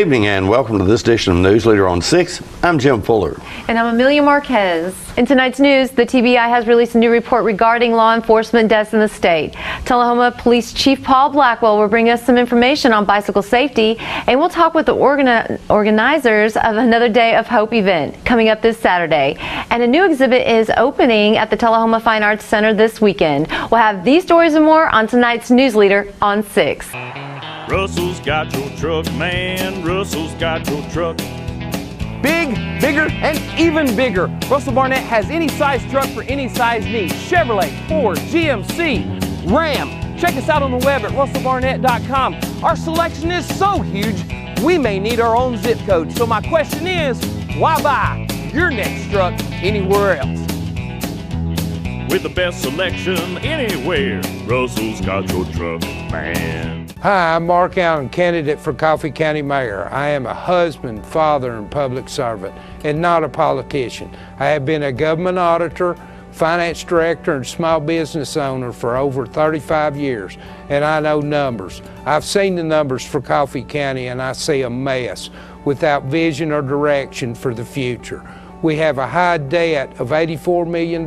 evening and welcome to this edition of Newsleader on 6. I'm Jim Fuller. And I'm Amelia Marquez. In tonight's news, the TBI has released a new report regarding law enforcement deaths in the state. Tullahoma Police Chief Paul Blackwell will bring us some information on bicycle safety, and we'll talk with the organizers of Another Day of Hope event coming up this Saturday. And a new exhibit is opening at the Tullahoma Fine Arts Center this weekend. We'll have these stories and more on tonight's Newsleader on 6. Russell's got your truck, man. Russell's got your truck. Big, bigger, and even bigger. Russell Barnett has any size truck for any size need. Chevrolet, Ford, GMC, Ram. Check us out on the web at russellbarnett.com. Our selection is so huge, we may need our own zip code. So my question is, why buy your next truck anywhere else? With the best selection anywhere, Russell's got your truck, man. Hi, I'm Mark Allen, candidate for Coffee County Mayor. I am a husband, father, and public servant, and not a politician. I have been a government auditor, finance director, and small business owner for over 35 years, and I know numbers. I've seen the numbers for Coffee County, and I see a mess without vision or direction for the future. We have a high debt of $84 million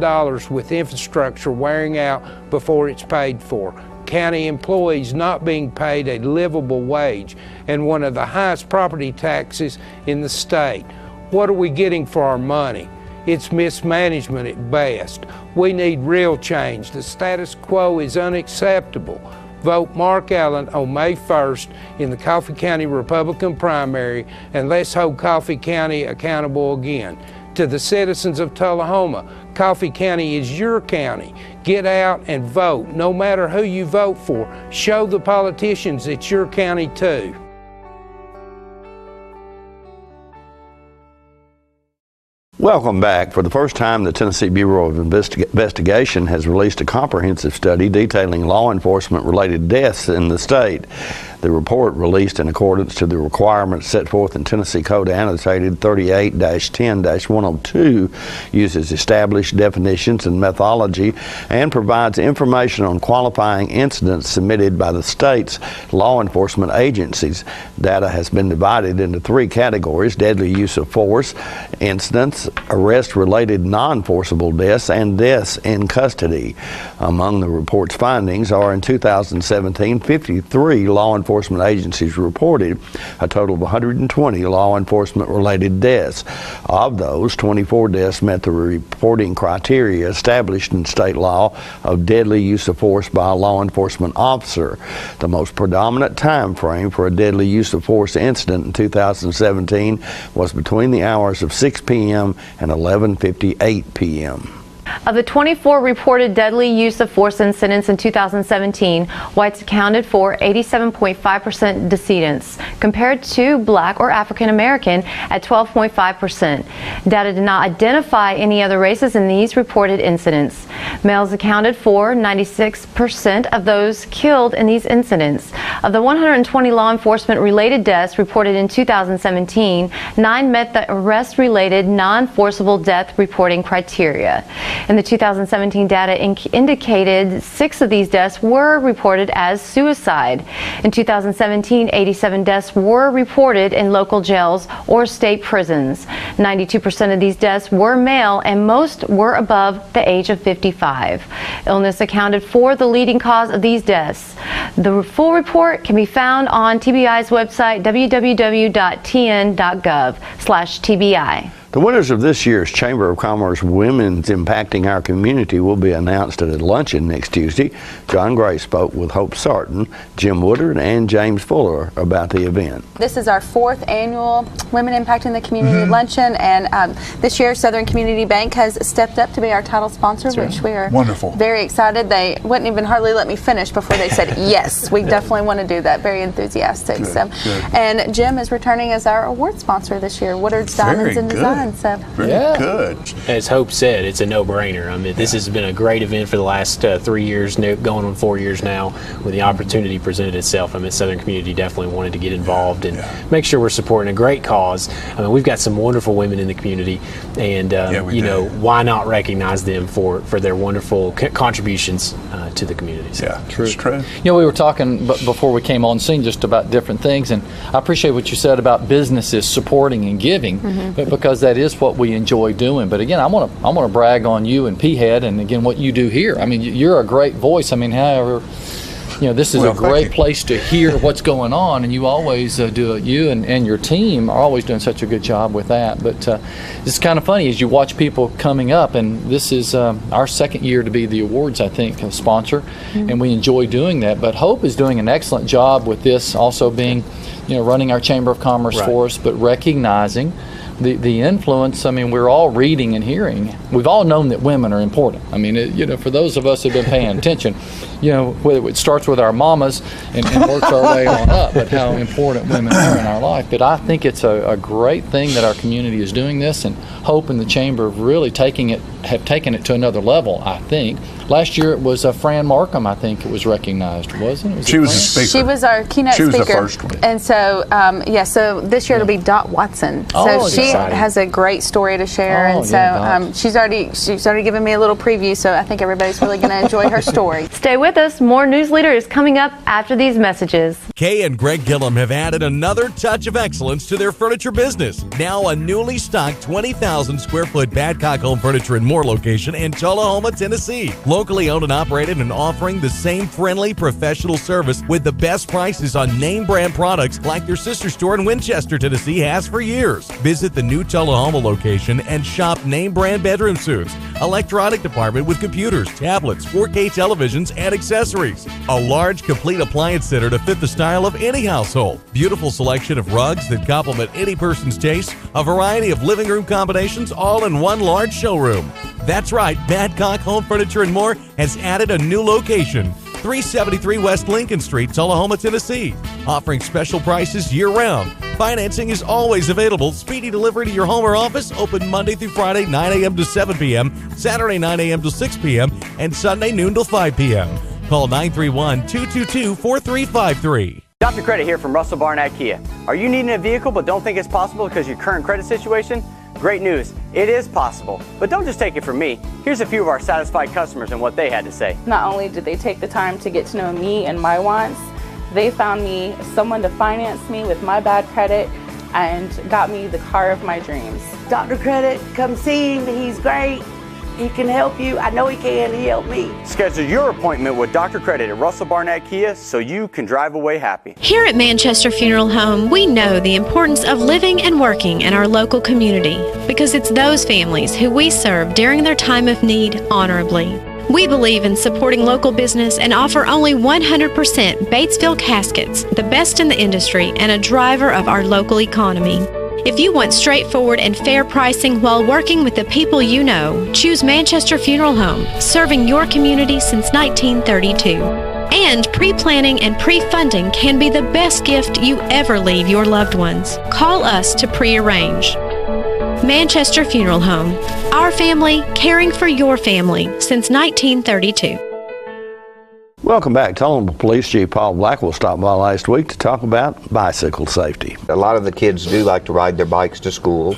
with infrastructure wearing out before it's paid for. County employees not being paid a livable wage, and one of the highest property taxes in the state. What are we getting for our money? It's mismanagement at best. We need real change. The status quo is unacceptable. Vote Mark Allen on May 1st in the Coffee County Republican primary, and let's hold Coffee County accountable again. To the citizens of Tullahoma, Coffee County is your county. Get out and vote. No matter who you vote for, show the politicians it's your county too. Welcome back. For the first time, the Tennessee Bureau of Investigation has released a comprehensive study detailing law enforcement-related deaths in the state. The report, released in accordance to the requirements set forth in Tennessee Code Annotated 38-10-102, uses established definitions and methodology and provides information on qualifying incidents submitted by the state's law enforcement agencies. Data has been divided into three categories: deadly use of force incidents, arrest-related non-forcible deaths, and deaths in custody. Among the report's findings are, in 2017, 53 law enforcement agencies reported a total of 120 law enforcement-related deaths. Of those, 24 deaths met the reporting criteria established in state law of deadly use of force by a law enforcement officer. The most predominant time frame for a deadly use of force incident in 2017 was between the hours of 6 p.m. and 11:58 p.m. Of the 24 reported deadly use of force incidents in 2017, whites accounted for 87.5% decedents, compared to black or African American at 12.5%. Data did not identify any other races in these reported incidents. Males accounted for 96% of those killed in these incidents. Of the 120 law enforcement-related deaths reported in 2017, 9 met the arrest-related non-forcible death reporting criteria. In the 2017 data indicated 6 of these deaths were reported as suicide. In 2017, 87 deaths were reported in local jails or state prisons. 92% of these deaths were male, and most were above the age of 55. Illness accounted for the leading cause of these deaths. The full report can be found on TBI's website, www.tn.gov/TBI. The winners of this year's Chamber of Commerce Women's Impacting Our Community will be announced at a luncheon next Tuesday. John Gray spoke with Hope Sarton, Jim Woodard, and James Fuller about the event. This is our 4th annual Women Impacting the Community Luncheon, and this year Southern Community Bank has stepped up to be our title sponsor, which we are very excited. They wouldn't even hardly let me finish before they said, yes, we definitely want to do that. Very enthusiastic. Good. And Jim is returning as our award sponsor this year, Woodard's Diamonds in Design. fun. So Very good. As Hope said, it's a no-brainer. I mean, this has been a great event for the last 3 years, going on 4 years now, when the opportunity presented itself. I mean, Southern community definitely wanted to get involved and make sure we're supporting a great cause. I mean, we've got some wonderful women in the community, and you know, why not recognize them for their wonderful contributions to the community? So. Yeah, true. It's true. You know, we were talking before we came on scene just about different things, and I appreciate what you said about businesses supporting and giving, but because that is what we enjoy doing. But again, I want to brag on you and P-Head, and again what you do here. I mean, you're a great voice. I mean, however, you know, this is a great place to hear what's going on, and you always do it. You and your team are always doing such a good job with that. But it's kind of funny as you watch people coming up, and this is our second year to be the awards, I think, sponsor, and we enjoy doing that. But Hope is doing an excellent job with this, also being, you know, running our Chamber of Commerce for us, but recognizing the influence. I mean, we're all reading and hearing. We've all known that women are important. I mean, you know, for those of us who've been paying attention, you know, whether it starts with our mamas and works our way on up, but how important women are in our life. But I think it's a great thing that our community is doing this, and Hope and the Chamber have really taken it to another level, I think. Last year it was Fran Markham, I think it was recognized, wasn't it? She was a speaker. She was our keynote speaker. She was the first one. And so, so this year it'll be Dot Watson. So she has a great story to share, and so she's already given me a little preview, so I think everybody's really going to enjoy her story. Stay with us. More Newsleader is coming up after these messages. Kay and Greg Gillum have added another touch of excellence to their furniture business. Now a newly stocked 20,000 square foot Badcock Home Furniture and More location in Tullahoma, Tennessee. Locally owned and operated, and offering the same friendly professional service with the best prices on name brand products like their sister store in Winchester, Tennessee has for years. Visit the new Tullahoma location and shop name brand bedroom suites, electronic department with computers, tablets, 4K televisions, and accessories. A large complete appliance center to fit the style of any household. Beautiful selection of rugs that complement any person's taste. A variety of living room combinations all in one large showroom. That's right, Badcock Home Furniture and More has added a new location. 373 West Lincoln Street, Tullahoma, Tennessee. Offering special prices year-round. Financing is always available. Speedy delivery to your home or office. Open Monday through Friday, 9 a.m. to 7 p.m., Saturday, 9 a.m. to 6 p.m., and Sunday, noon till 5 p.m. Call 931-222-4353. Dr. Credit here from Russell Barnett Kia. Are you needing a vehicle but don't think it's possible because of your current credit situation? Great news, it is possible. But don't just take it from me. Here's a few of our satisfied customers and what they had to say. Not only did they take the time to get to know me and my wants, they found me someone to finance me with my bad credit and got me the car of my dreams. Dr. Credit, come see him, he's great. He can help you. I know he can. He helped me. Schedule your appointment with Dr. Credit at Russell Barnett Kia so you can drive away happy. Here at Manchester Funeral Home, we know the importance of living and working in our local community because it's those families who we serve during their time of need honorably. We believe in supporting local business and offer only 100% Batesville caskets, the best in the industry and a driver of our local economy. If you want straightforward and fair pricing while working with the people you know, choose Manchester Funeral Home, serving your community since 1932. And pre-planning and pre-funding can be the best gift you ever leave your loved ones. Call us to pre-arrange. Manchester Funeral Home, our family caring for your family since 1932. Welcome back. Tullahoma Police Chief Paul Blackwell stopped by last week to talk about bicycle safety. A lot of the kids do like to ride their bikes to school,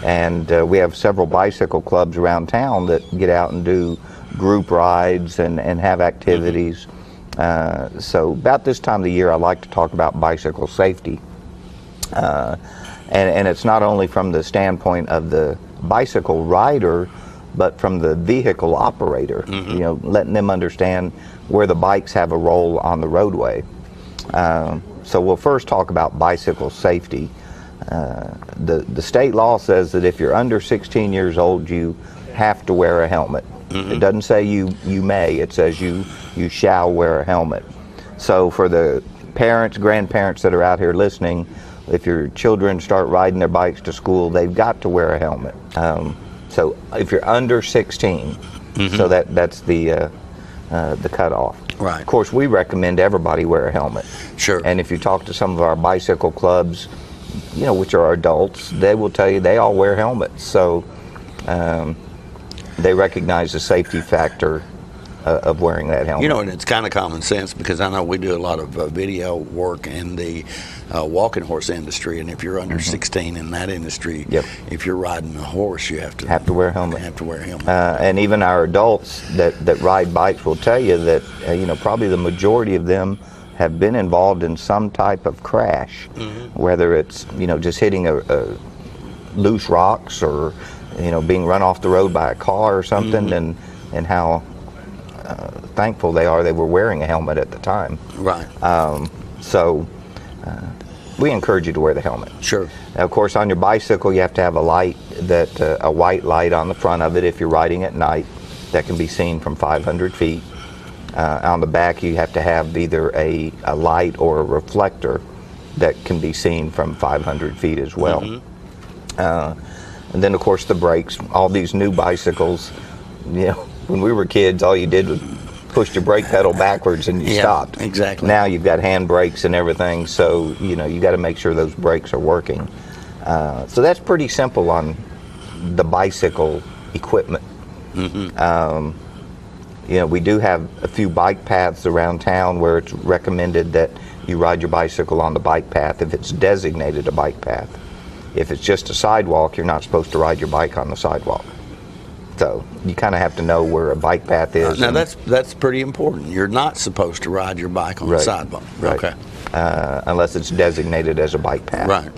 and we have several bicycle clubs around town that get out and do group rides and have activities. So about this time of the year I like to talk about bicycle safety. And it's not only from the standpoint of the bicycle rider, but from the vehicle operator, you know, letting them understand where the bikes have a role on the roadway. So we'll first talk about bicycle safety. The state law says that if you're under 16 years old, you have to wear a helmet. It doesn't say you may, it says you shall wear a helmet. So for the parents, grandparents that are out here listening, if your children start riding their bikes to school, they've got to wear a helmet. So if you're under 16, so that's the cutoff. Right. Of course, we recommend everybody wear a helmet. Sure. And if you talk to some of our bicycle clubs, which are adults, they will tell you they all wear helmets. So they recognize the safety factor of wearing that helmet. And it's kind of common sense, because I know we do a lot of video work in the walking horse industry, and if you're under 16 in that industry, if you're riding a horse, you have to wear a helmet. And even our adults that ride bikes will tell you that probably the majority of them have been involved in some type of crash, whether it's just hitting a loose rocks, or being run off the road by a car or something, and how thankful they are they were wearing a helmet at the time. Right. So we encourage you to wear the helmet. Sure. Now, of course, on your bicycle you have to have a light, a white light on the front of it if you're riding at night, that can be seen from 500 feet. On the back you have to have either a light or a reflector that can be seen from 500 feet as well. And then of course the brakes. All these new bicycles, when we were kids, all you did was push your brake pedal backwards and you stopped. Exactly. Now you've got hand brakes and everything, so you got to make sure those brakes are working. So that's pretty simple on the bicycle equipment. We do have a few bike paths around town where it's recommended that you ride your bicycle on the bike path if it's designated a bike path. If it's just a sidewalk, you're not supposed to ride your bike on the sidewalk. So you kind of have to know where a bike path is. Now that's pretty important. You're not supposed to ride your bike on the sidewalk. Right. Okay. Unless it's designated as a bike path. Right.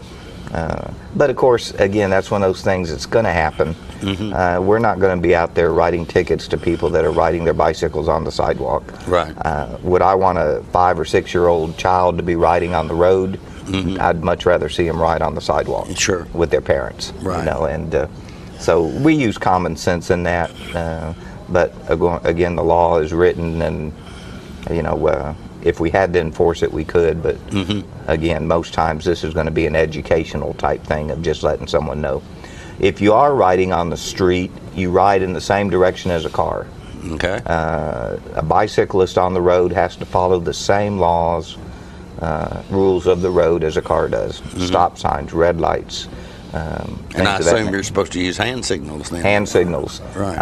But of course, again, that's one of those things that's going to happen. We're not going to be out there writing tickets to people that are riding their bicycles on the sidewalk. Right. Would I want a 5 or 6 year old child to be riding on the road? I'd much rather see them ride on the sidewalk. Sure. With their parents. Right. And so we use common sense in that. But again, the law is written, and if we had to enforce it, we could. But again, most times this is going to be an educational type thing of just letting someone know. If you are riding on the street, you ride in the same direction as a car. Okay. A bicyclist on the road has to follow the same laws, rules of the road as a car does. Stop signs, red lights. And I assume you're supposed to use hand signals then. Hand signals. Right.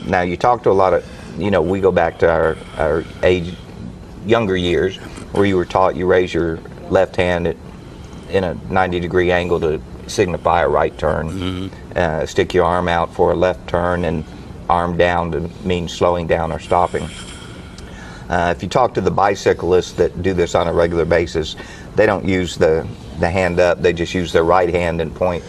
Now you talk to a lot of, we go back to our younger years where you were taught you raise your left hand in a 90-degree angle to signify a right turn. Stick your arm out for a left turn, and arm down to mean slowing down or stopping. If you talk to the bicyclists that do this on a regular basis, they don't use the hand up, they just use their right hand and point,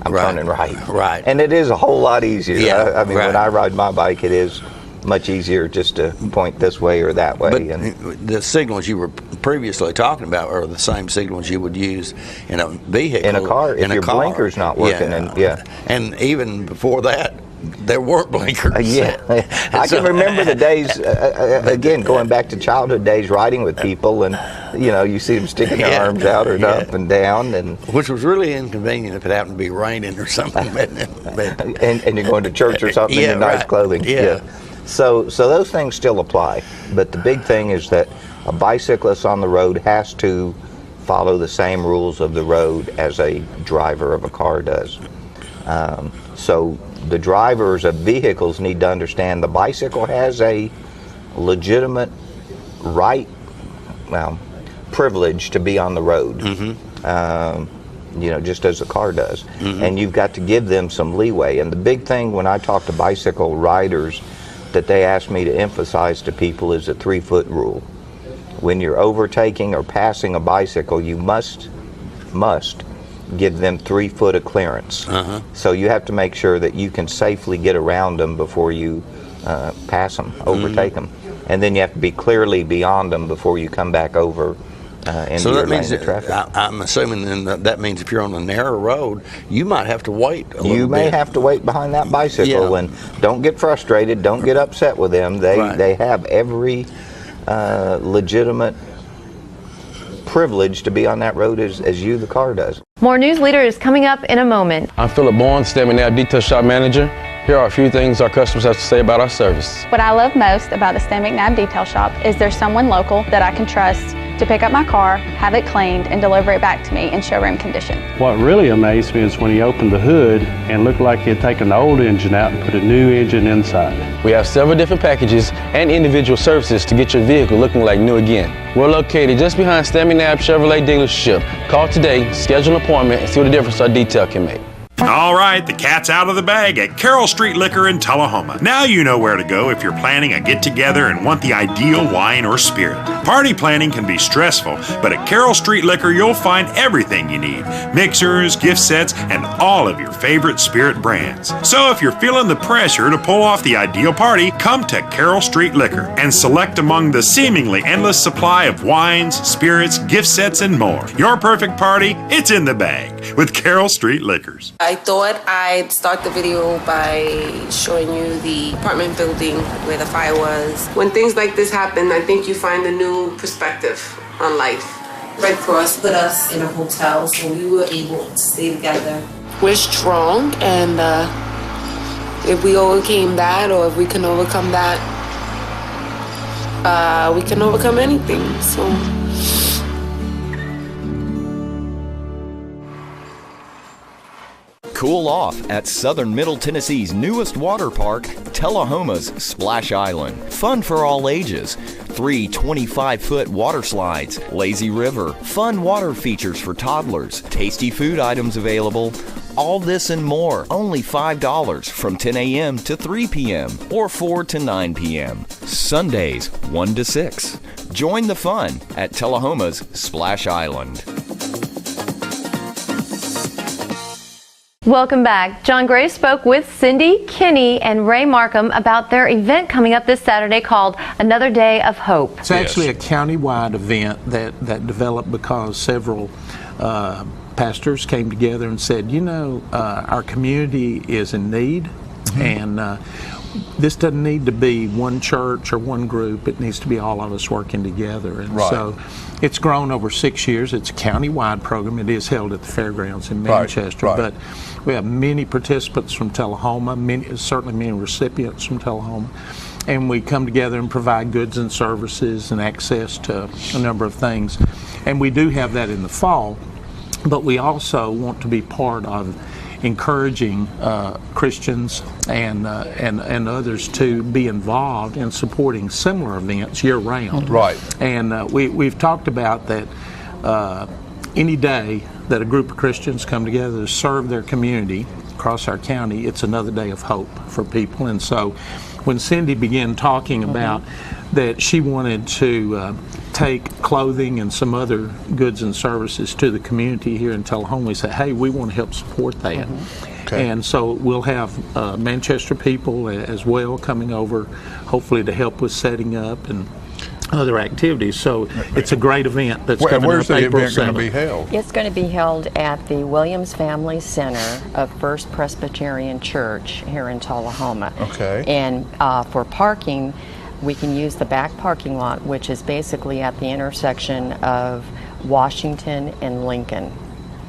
I'm turning right. Right. And it is a whole lot easier. Yeah, I mean, when I ride my bike, it is much easier just to point this way or that way. But the signals you were previously talking about are the same signals you would use in a vehicle. In a car, if your blinker's not working. And even before that, there weren't blinkers. I can remember the days, again, going back to childhood days, riding with people, and you see them sticking their arms out or up and down, and which was really inconvenient if it happened to be raining or something. and you're going to church or something in your nice clothing. So those things still apply, but the big thing is that a bicyclist on the road has to follow the same rules of the road as a driver of a car does. So the drivers of vehicles need to understand the bicycle has a legitimate right, privilege to be on the road, just as a car does. And you've got to give them some leeway. And the big thing when I talk to bicycle riders that they ask me to emphasize to people is a 3-foot rule. When you're overtaking or passing a bicycle, you must give them 3 foot of clearance. So you have to make sure that you can safely get around them before you pass them, overtake them. And then you have to be clearly beyond them before you come back over into your lane of traffic. I'm assuming then that means if you're on a narrow road, you might have to wait a little bit. You may have to wait behind that bicycle, and don't get frustrated, don't get upset with them. They have every legitimate privilege to be on that road as you, the car, does. More Newsleader is coming up in a moment. I'm Philip Bourne, Stamping Nail Detail Shop Manager. Here are a few things our customers have to say about our service. What I love most about the Stan McNabb Detail Shop is there's someone local that I can trust to pick up my car, have it cleaned, and deliver it back to me in showroom condition. What really amazed me is when he opened the hood and looked like he had taken the old engine out and put a new engine inside. We have several different packages and individual services to get your vehicle looking like new again. We're located just behind Staminab Chevrolet dealership. Call today, schedule an appointment, and see what a difference our detail can make. All right, the cat's out of the bag at Carroll Street Liquor in Tullahoma. Now you know where to go if you're planning a get-together and want the ideal wine or spirit. Party planning can be stressful, but at Carroll Street Liquor you'll find everything you need. Mixers, gift sets, and all of your favorite spirit brands. So if you're feeling the pressure to pull off the ideal party, come to Carroll Street Liquor and select among the seemingly endless supply of wines, spirits, gift sets, and more. Your perfect party, it's in the bag with Carroll Street Liquors. I thought I'd start the video by showing you the apartment building where the fire was. When things like this happen, I think you find a new perspective on life. Red Cross put us in a hotel, so we were able to stay together. We're strong, and if we overcame that, or if we can overcome that, we can overcome anything. So. Cool off at Southern Middle Tennessee's newest water park, Tullahoma's Splash Island. Fun for all ages. 3 25-foot water slides, lazy river, fun water features for toddlers, tasty food items available. All this and more, only $5 from 10 a.m. to 3 p.m. or 4 to 9 p.m. Sundays 1 to 6. Join the fun at Tullahoma's Splash Island. Welcome back. John Gray spoke with Cindy Kinney and Ray Markham about their event coming up this Saturday called Another Day of Hope. It's actually a county-wide event that developed because several pastors came together and said, you know, our community is in need, and this doesn't need to be one church or one group. It needs to be all of us working together. And so it's grown over 6 years. It's a county-wide program. It is held at the fairgrounds in Manchester. But we have many participants from Tullahoma, certainly many recipients from Tullahoma. And we come together and provide goods and services and access to a number of things. And we do have that in the fall. But we also want to be part of encouraging Christians and others to be involved in supporting similar events year-round. And we've talked about that any day that a group of Christians come together to serve their community across our county, it's another day of hope for people. And so when Cindy began talking about that she wanted to take clothing and some other goods and services to the community here in Tullahoma, we said, hey, we want to help support that. And so we'll have Manchester people as well coming over, hopefully to help with setting up and other activities. So it's a great event that's coming up April 7th. Where's the event going to be held? It's going to be held at the Williams Family Center of First Presbyterian Church here in Tullahoma. And for parking, we can use the back parking lot, which is basically at the intersection of Washington and Lincoln.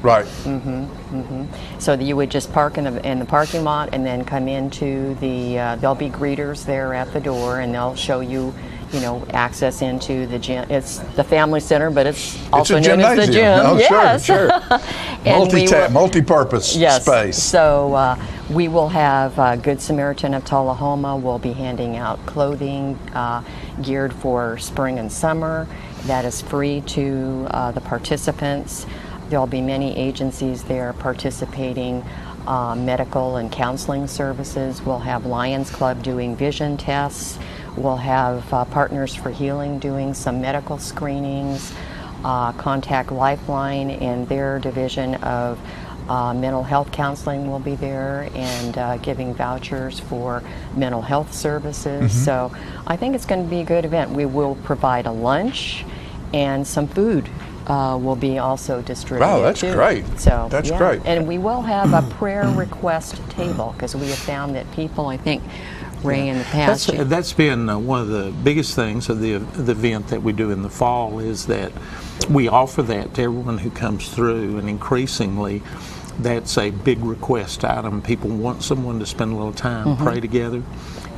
So that you would just park in the parking lot and then come into the, there'll be greeters there at the door, and they'll show you, you know, access into the gym. It's the family center, but it's also known as the gym. Oh, yes. Sure. Multi-purpose space. So we will have Good Samaritan of Tullahoma will be handing out clothing geared for spring and summer that is free to the participants. There'll be many agencies there participating, medical and counseling services. We'll have Lions Club doing vision tests. We'll have Partners for Healing doing some medical screenings. Contact Lifeline and their division of mental health counseling will be there, and giving vouchers for mental health services. So I think it's going to be a good event. We will provide a lunch, and some food will be also distributed. Wow, that's great. So that's great. And we will have a prayer request table, because we have found that people, I think, Ray, in the past. That's been one of the biggest things of the event that we do in the fall, is that we offer that to everyone who comes through, and increasingly that's a big request item. People want someone to spend a little time, pray together,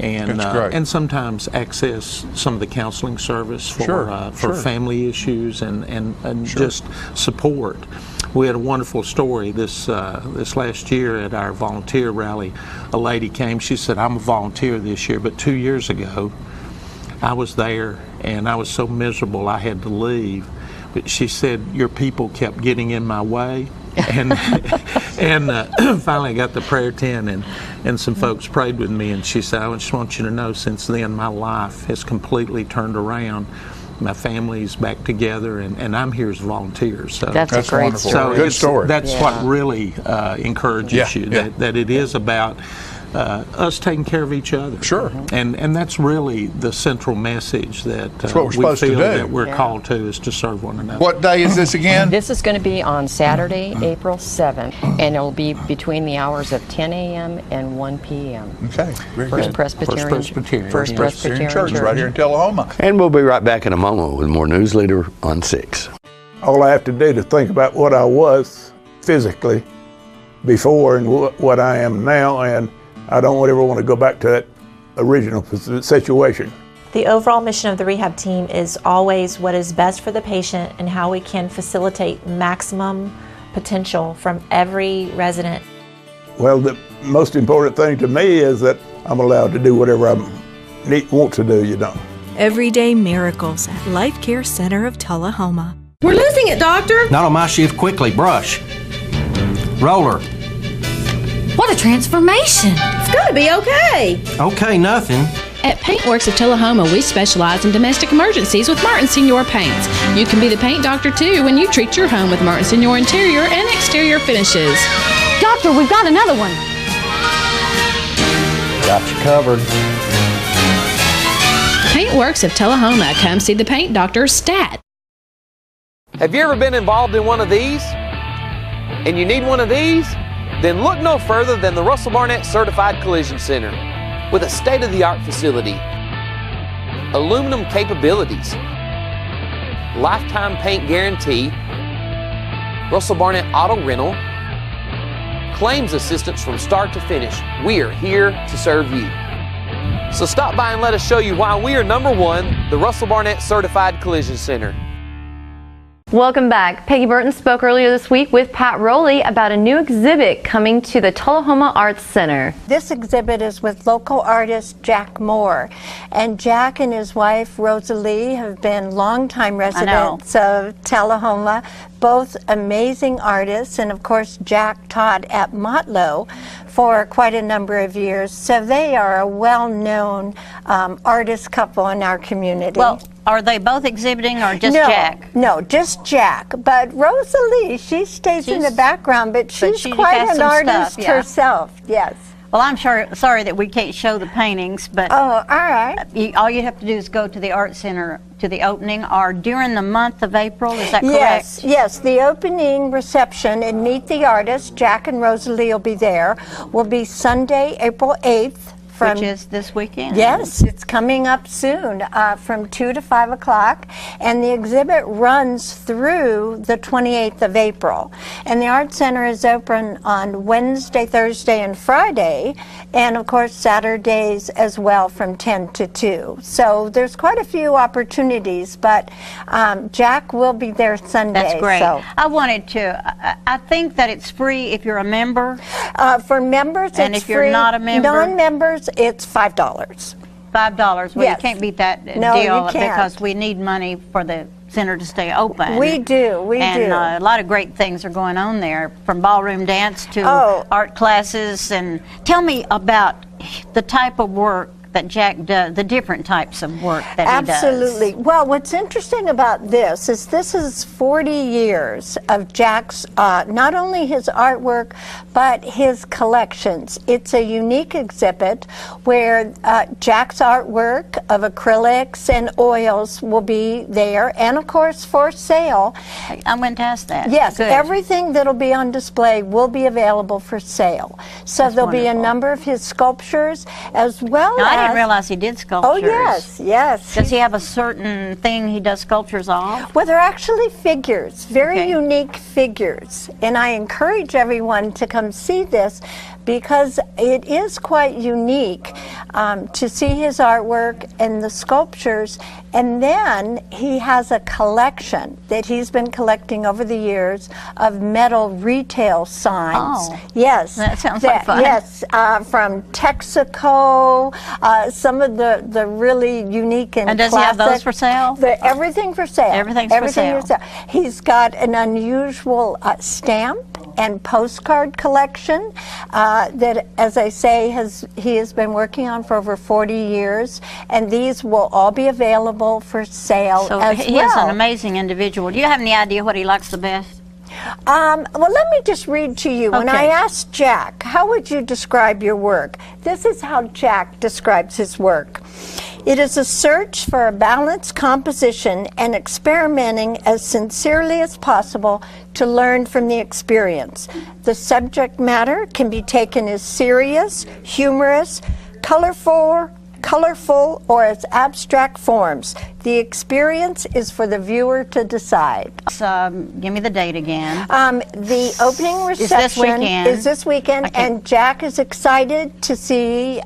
and sometimes access some of the counseling service for family issues and just support. We had a wonderful story this last year at our volunteer rally. A lady came. She said, "I'm a volunteer this year, but 2 years ago, I was there and I was so miserable I had to leave." But she said, "Your people kept getting in my way." and finally I got the prayer tent and some folks prayed with me, and she said, "I just want you to know, since then my life has completely turned around. My family's back together, and I'm here as volunteers." So that's a great story. So good story. That's what really encourages you, that it is about us taking care of each other. Sure. And that's really the central message that that's what we're we supposed to feel do. that we're called to, is to serve one another. What day is this again? This is going to be on Saturday, April 7th, and it'll be between the hours of 10 a.m. and 1 p.m. Okay. Very First good. Presbyterian Church right here in Tullahoma. And we'll be right back in a moment with more Newsleader on 6. All I have to do to think about what I was physically before and what I am now, and I don't ever want to go back to that original situation. The overall mission of the rehab team is always what is best for the patient and how we can facilitate maximum potential from every resident. Well, the most important thing to me is that I'm allowed to do whatever I want to do, you know. Everyday miracles at Life Care Center of Tullahoma. We're losing it, doctor. Not on my shift. Quickly, brush. Roller. What a transformation. It's gonna be okay. Okay, nothing. At Paintworks of Tullahoma, we specialize in domestic emergencies with Martin Senior Paints. You can be the paint doctor too when you treat your home with Martin Senior interior and exterior finishes. Doctor, we've got another one. Got you covered. Paintworks of Tullahoma. Come see the paint doctor, Stat. Have you ever been involved in one of these? And you need one of these? Then look no further than the Russell Barnett Certified Collision Center. With a state-of-the-art facility, aluminum capabilities, lifetime paint guarantee, Russell Barnett auto rental, claims assistance from start to finish. We're here to serve you. So stop by and let us show you why we are #1, the Russell Barnett Certified Collision Center. Welcome back. Peggy Burton spoke earlier this week with Pat Rowley about a new exhibit coming to the Tullahoma Arts Center. This exhibit is with local artist Jack Moore. And Jack and his wife Rosalie have been longtime residents of Tullahoma, both amazing artists. And of course, Jack taught at Motlow for quite a number of years. So they are a well-known artist couple in our community. Well, are they both exhibiting or just Jack? No, just Jack. But Rosalie, she stays in the background, but she's quite an artist herself, yes. Well, I'm sorry that we can't show the paintings, but all right. All you have to do is go to the Art Center to the opening, or during the month of April, is that correct? Yes, yes. The opening reception and Meet the Artist, Jack and Rosalie will be there, will be Sunday, April 8th. Which is this weekend. Yes, it's coming up soon from 2 to 5 o'clock. And the exhibit runs through the 28th of April. And the Art Center is open on Wednesday, Thursday, and Friday. And of course, Saturdays as well from 10 to 2. So there's quite a few opportunities, but Jack will be there Sunday. That's great. So. I wanted to, I think that it's free if you're a member. For members, it's free. And if you're not a member? Non-members, it's $5. $5. Well, Yes. you can't beat that No, deal you can't. because we need money for the center to stay open. We do, we and, do. A lot of great things are going on there, from ballroom dance to art classes. And tell me about the type of work that Jack does, the different types of work that he does. Absolutely. Well, what's interesting about this is 40 years of Jack's, not only his artwork, but his collections. It's a unique exhibit where Jack's artwork of acrylics and oils will be there, and of course for sale. I went to ask that. Yes, Good. everything that'll be on display will be available for sale. So there'll be a number of his sculptures as well now, I didn't realize he did sculptures. Oh, yes, yes. Does he have a certain thing he does sculptures of? Well, they're actually figures, very unique figures. And I encourage everyone to come see this because it is quite unique to see his artwork and the sculptures. And then he has a collection that he's been collecting over the years of metal retail signs. Oh, yes. That sounds like fun. Yes, from Texaco, some of the really unique and does classic. he have those for sale? Everything for sale. Everything's for sale. He's got an unusual stamp and postcard collection that, as I say, he has been working on for over 40 years, and these will all be available for sale so as he well. is an amazing individual. Do you have any idea what he likes the best? Well, let me just read to you. When I asked Jack, how would you describe your work? This is how Jack describes his work. It is a search for a balanced composition and experimenting as sincerely as possible to learn from the experience. The subject matter can be taken as serious, humorous, colorful, or as abstract forms. The experience is for the viewer to decide. Give me the date again. The opening reception is this weekend, and Jack is excited to see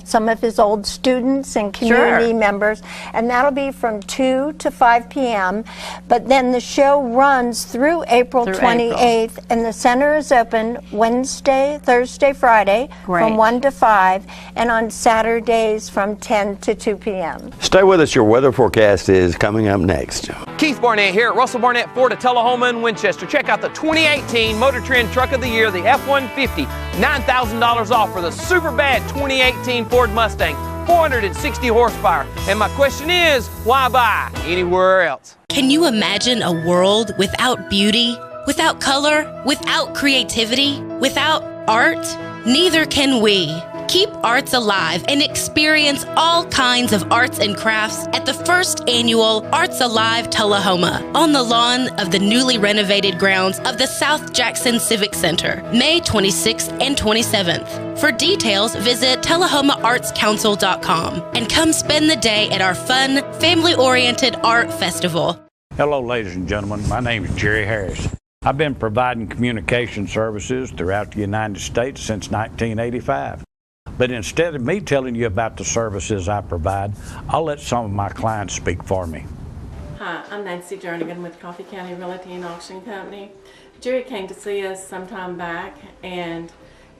some of his old students and community members, and that'll be from 2 to 5 p.m. But then the show runs through April 28th, and the center is open Wednesday, Thursday, Friday from 1 to 5, and on Saturdays from 10 to 2 p.m. Stay with us. Your weather forecast is coming up next. Keith Barnett here at Russell Barnett Ford of Tullahoma and Winchester. Check out the 2018 Motor Trend Truck of the Year, the F-150. $9,000 off for the super bad 2018 Ford Mustang. 460 horsepower. And my question is, why buy anywhere else? Can you imagine a world without beauty, without color, without creativity, without art? Neither can we. Keep arts alive and experience all kinds of arts and crafts at the first annual Arts Alive Tullahoma on the lawn of the newly renovated grounds of the South Jackson Civic Center, May 26th and 27th. For details, visit TullahomaArtsCouncil.com and come spend the day at our fun, family-oriented art festival. Hello, ladies and gentlemen. My name is Jerry Harris. I've been providing communication services throughout the United States since 1985. But instead of me telling you about the services I provide, I'll let some of my clients speak for me. Hi, I'm Nancy Jernigan with Coffee County Realty and Auction Company. Jerry came to see us some time back, and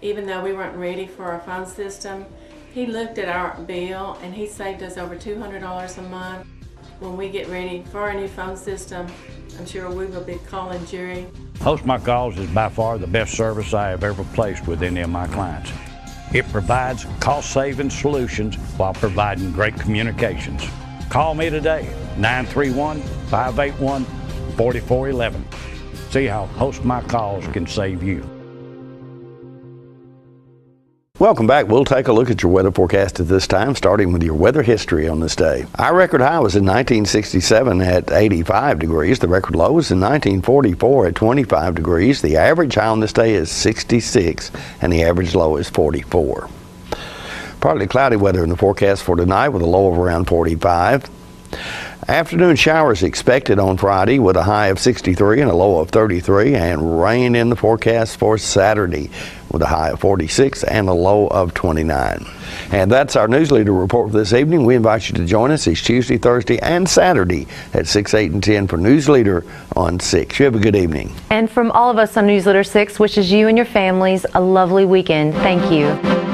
even though we weren't ready for our phone system, he looked at our bill and he saved us over $200 a month. When we get ready for our new phone system, I'm sure we will be calling Jerry. Host My Calls is by far the best service I have ever placed with any of my clients. It provides cost-saving solutions while providing great communications. Call me today, 931-581-4411. See how Host My Calls can save you. Welcome back. We'll take a look at your weather forecast at this time, starting with your weather history on this day. Our record high was in 1967 at 85 degrees. The record low was in 1944 at 25 degrees. The average high on this day is 66, and the average low is 44. Partly cloudy weather in the forecast for tonight with a low of around 45. Afternoon showers expected on Friday with a high of 63 and a low of 33, and rain in the forecast for Saturday with a high of 46 and a low of 29. And that's our Newsleader report for this evening. We invite you to join us each Tuesday, Thursday, and Saturday at 6, 8, and 10 for Newsleader on 6. You have a good evening. And from all of us on Newsleader 6, wishes you and your families a lovely weekend. Thank you.